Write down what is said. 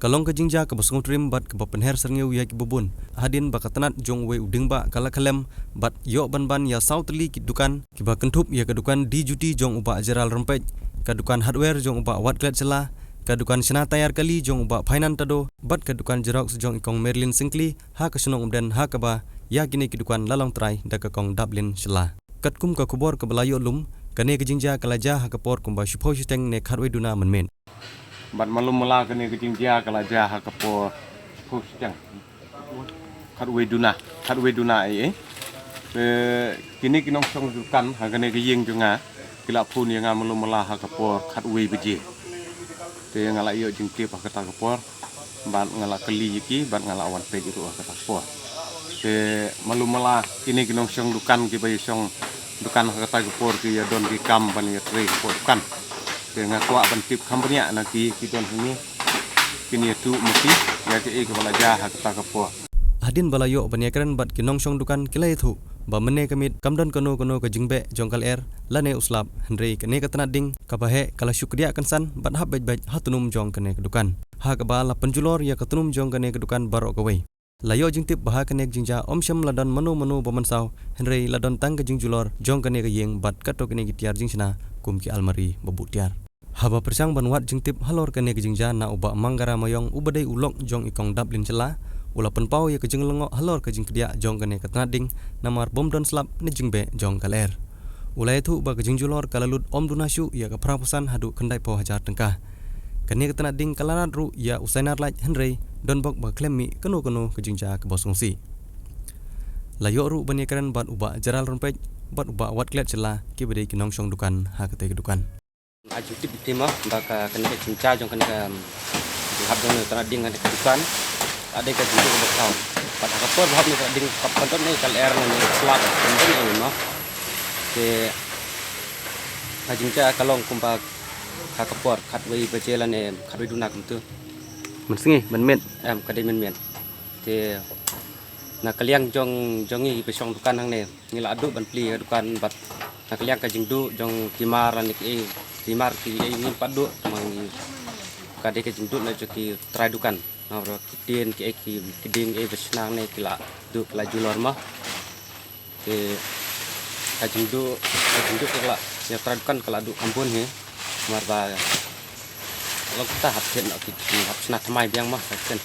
Kalong ke jingja ke basung trim bat ke bapenher serngeu ya ki bubun. Hadin bakatanat jong we uding ba kala kalem bat yo ban ya sautli ki dukan ki ba kentup ya ke dukan di juti jong uba jeral rempej ke dukan hardware jong uba wat klet sela ke dukan sena tayar kali jong uba finan tado bat ke dukan jerox jong ikong Merlin Singkli ha ke sunong umden ha ke ba ya kini ki dukan lalong trai da ke kong Dublin sela. Kat kum ke kubor ke belayo lum kane ke jingja kalaja ha ke por kumba syupho syuteng ne kharwe duna menmen. Bat malum mala kene kecing dia kalaja ha kapo pus jang kharwe duna ai kini kinong song dukan ha kene ke yeng junga kila pun yang malum mala ha kapo kharwe beje te ngala yo jing tip ha kata kapo bat ngala keli iki bat ngala awan pe itu ha kata kapo te malum mala kini kinong song dukan ki bai song dukan ha kata kapo ki ya don ki kam ban ya tre kapo dukan dengan kuat bentip kampanya nanti kita ini kini itu mesti ya ke kepala jahat kita kepo. Hadin balayo banyakran bat kinong song dukan kilai thu ba mene kamit kamdon kono ke jingbe jongkal air lane uslap Henry kene katanat ding kabahe kala syukriya kansan bat hab bej hatunum jong kene kedukan ha ka bala penjulor ya katunum jong kene kedukan barok kawai layo jingtip bah kene jingja omsyam ladon menu bamansau Henry ladon tang ke jingjulor jong kene ke yeng bat kato kene gitiar jingsina kumki almari babutiar. Haba persang banwat jingtip halor kene ke jingja na uba manggara mayong ubadai ulok jong ikong Dublin sela ula penpau ya ke jing lengo halor ke jing kedia jong kene ke tanading namar bom don slap ni jingbe jong kaler ulai tu ba ke jing julor kalalut om dunasyu ya ke prapusan hadu kendai po hajar tengkah kene ke tanading kalarat ru ya usainar laj Henry don bok ba klemi kenu ke jingja ke bosungsi layo ru banyakaran bat uba jaral rompej bat uba wat klet sela ki bedai kinong song dukan ha kete ke dukan aju tip tema baka kena cinca jong kena hab jong tanah ding ada dukan ada ke jitu bekau pada kapor hab ni ding kapanton ni kal air ni slap kemudian ini no ke cinca kalong kumpa kapor khatwei bejelan khatwei dunak tu mensengi menmet kadai men ke na kaliang jongi pesong dukan hang ni ngila adu ban pli dukan bat na kaliang ka jingdu jong timar ni timar ki ini padu mang kade ke jindut na joki try dukan ngaro kidin ki kiding besnang ne kila du kala julor mah ke kajindu kala ya try dukan kala du kampun he marba lo kita hapsen hapsna thamai biang mah hapsen